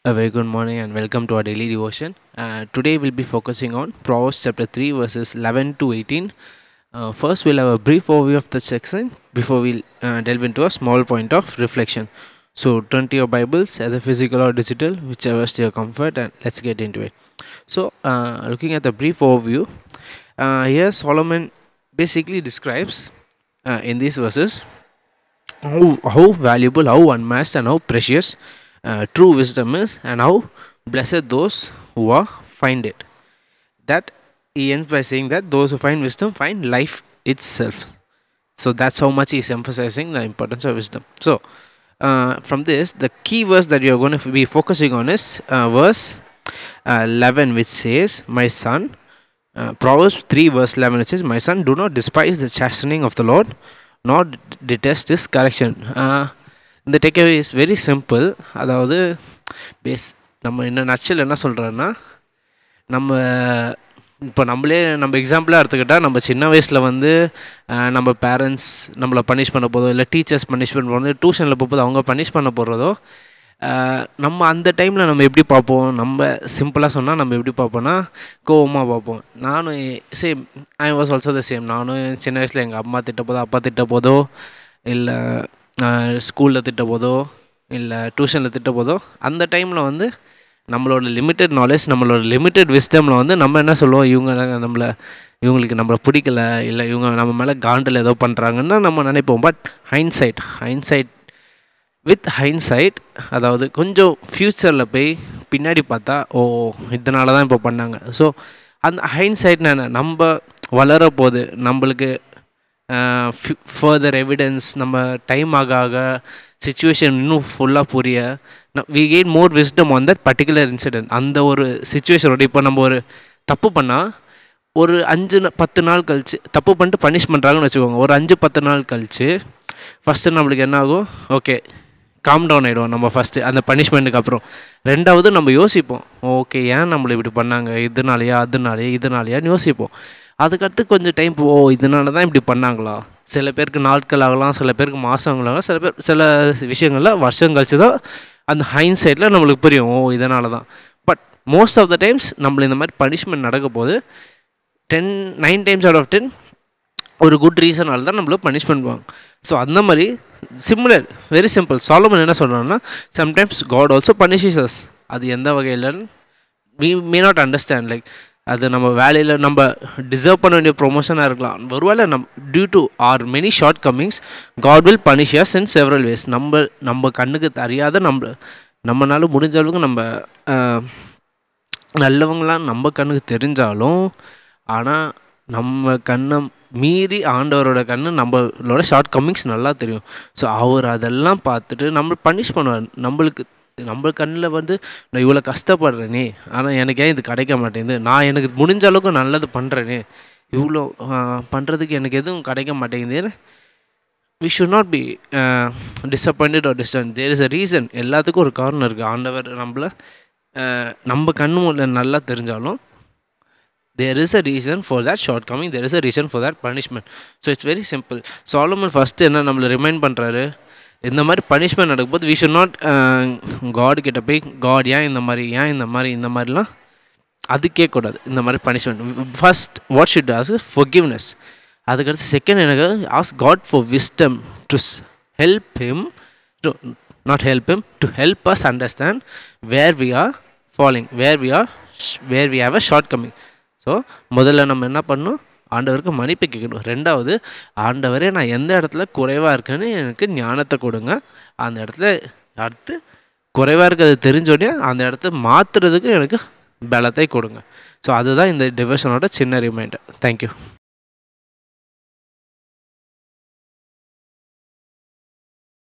A very good morning and welcome to our daily devotion. Today we'll be focusing on Proverbs chapter 3 verses 11 to 18. First, we'll have a brief overview of the section before we'll delve into a small point of reflection. So, turn to your Bibles, either physical or digital, whichever is to your comfort, and let's get into it. So, looking at the brief overview, here Solomon basically describes in these verses how valuable, how unmatched, and how precious true wisdom is, and how blessed those who are find it. That he ends by saying that those who find wisdom find life itself. So that's how much he's emphasizing the importance of wisdom. So from this, the key verse that you are going to be focusing on is verse 11, which says, "My son." Proverbs 3 verse 11, it says, "My son, do not despise the chastening of the Lord, nor detest his correction." இந்த takeaway is very simple. அதாவது நம்ம இன்னும் நட்சல் என்ன சொல்கிறோன்னா, நம்ம இப்போ நம்ம எக்ஸாம்பிளாக எடுத்துக்கிட்டால், நம்ம சின்ன வயசில் நம்ம பேரண்ட்ஸ் நம்மளை பனிஷ் பண்ண போதோ, இல்லை டீச்சர்ஸ் பனிஷ் பண்ண போதோ, டியூஷனில் போகும்போது அவங்க பனிஷ் பண்ண போகிறதோ, நம்ம அந்த டைமில் நம்ம எப்படி பார்ப்போம்? நம்ம சிம்பிளாக சொன்னால் நம்ம எப்படி பார்ப்போம்னா, கோவமாக பார்ப்போம். நானும் same, I was also the same. நானும் சின்ன வயசில் எங்கள் அம்மா திட்ட போதோ, அப்பா திட்ட போதோ, இல்லை ஸ்கூலில் திட்ட போதோ, இல்லை டியூஷனில் திட்ட போதோ, அந்த டைமில் நம்மளோட லிமிட்டட் நாலேஜ், நம்மளோட லிமிட்டட் விஸ்டமில் நம்ம என்ன சொல்லுவோம்? இவங்களுக்கு நம்மளை பிடிக்கல, இல்லை இவங்க நம்ம மேலே காண்டில் ஏதோ பண்ணுறாங்கன்னு நம்ம நினைப்போம். பட் வித் ஹைன்சைட், அதாவது கொஞ்சம் ஃப்யூச்சரில் போய் பின்னாடி பார்த்தா, ஓ இதனால தான் இப்போ பண்ணாங்க. ஸோ அந்த ஹைன்சைட்னா என்ன? நம்ம வளர போது நம்மளுக்கு ஃபர்தர் எவிடன்ஸ், நம்ம டைம் ஆக சிச்சுவேஷன் இன்னும் ஃபுல்லாக புரிய, we gain more wisdom on that particular incident. அந்த ஒரு சிச்சுவேஷனோட, இப்போ நம்ம ஒரு தப்பு பண்ணால் ஒரு 5-10 நாள் கழிச்சு, தப்பு பண்ணிட்டு பனிஷ் பண்ணுறாங்கன்னு வச்சுக்கோங்க, ஒரு 5-10 நாள் கழிச்சு ஃபஸ்ட்டு நம்மளுக்கு என்ன ஆகும்? ஓகே, காம் டவுன் ஆகிடுவோம் நம்ம ஃபஸ்ட்டு அந்த பனிஷ்மெண்ட்டுக்கு அப்புறம். ரெண்டாவது நம்ம யோசிப்போம், ஓகே ஏன் நம்மளை இப்படி பண்ணாங்க, இதனாலையான்னு யோசிப்போம். அதுக்கடுத்து கொஞ்சம் டைம் இதனால தான் இப்படி பண்ணாங்களா? சில பேருக்கு நாட்கள் ஆகலாம், சில பேருக்கு மாதங்களாகலாம், சில விஷயங்களில் வருஷம் கழிச்சு தான் அந்த ஹைன்சைட்டில் நம்மளுக்கு புரியும், இதனால தான். But most of the times நம்மள இந்த மாதிரி பனிஷ்மெண்ட் நடக்க போது 9 times out of 10 ஒரு குட் ரீசனால் தான் நம்மளுக்கு பனிஷ்மெண்ட் பண்ணுவாங்க. ஸோ அந்த மாதிரி சிமிலர், வெரி சிம்பிள். சாலமன் என்ன சொல்கிறாங்கன்னா, sometimes God also punishes us. அது எந்த வகையில் we may not understand, like அது நம்ம வேலையில் நம்ம டிசர்வ் பண்ண வேண்டிய ப்ரொமோஷனாக இருக்கலாம். ஒருவேளை due to our many shortcomings God will punish us in several ways. நம்ம கண்ணுக்கு தெரியாத, நம்மளால முடிஞ்ச அளவுக்கு நம்ம நல்லவங்களாம் நம்ம கண்ணுக்கு தெரிஞ்சாலும், ஆனால் நம்ம கண்ணை மீறி ஆண்டவரோட கண்ணு நம்மளோட ஷார்ட் கம்மிங்ஸ் நல்லா தெரியும். ஸோ அவர் அதெல்லாம் பார்த்துட்டு நம்ம பனிஷ் பண்ணுவார். நம்ம கண்ணில் நான் இவ்வளோ கஷ்டப்படுறேனே, ஆனால் எனக்கு ஏன் இது கிடைக்க மாட்டேங்குது, நான் எனக்கு முடிஞ்ச அளவுக்கு நல்லது பண்ணுறேனே, இவ்வளோ பண்ணுறதுக்கு எனக்கு எதுவும் கிடைக்க மாட்டேங்குது. we should not be disappointed or distant. there is a reason. எல்லாத்துக்கும் ஒரு காரணம் இருக்குது. ஆண்டவர் நம்ம கண்ணு மூலம் நல்லா தெரிஞ்சாலும், there is a reason for that shortcoming, there is a reason for that punishment. So it's very simple. Solomon first என்ன நம்மளை ரிமைண்ட் பண்ணுறாரு, இந்த மாதிரி பனிஷ்மெண்ட் நடக்கும்போது we should not காட் கிட்ட போய், காட் ஏன் இந்த மாதிரிலாம் அது கேட்கக்கூடாது. இந்த மாதிரி punishment first what should ask is forgiveness. அதுக்கடுத்து செகண்ட் எனக்கு ask God for wisdom to help him, to not help him, to help us understand where we are falling, where we have a shortcoming. So முதல்ல நம்ம என்ன பண்ணணும்? ஆண்டவருக்கு மன்னிப்பு கேட்கணும். ரெண்டாவது, ஆண்டவரே நான் எந்த இடத்துல குறைவாக இருக்கேன்னு எனக்கு ஞானத்தை கொடுங்க. அந்த இடத்துல அடுத்து குறைவாக இருக்கிறது தெரிஞ்சோடனே அந்த இடத்த மாற்றுறதுக்கு எனக்கு பலத்தை கொடுங்க. ஸோ அதுதான் இந்த டிவோஷனோட சின்ன ரிமைண்டர். தேங்க்யூ.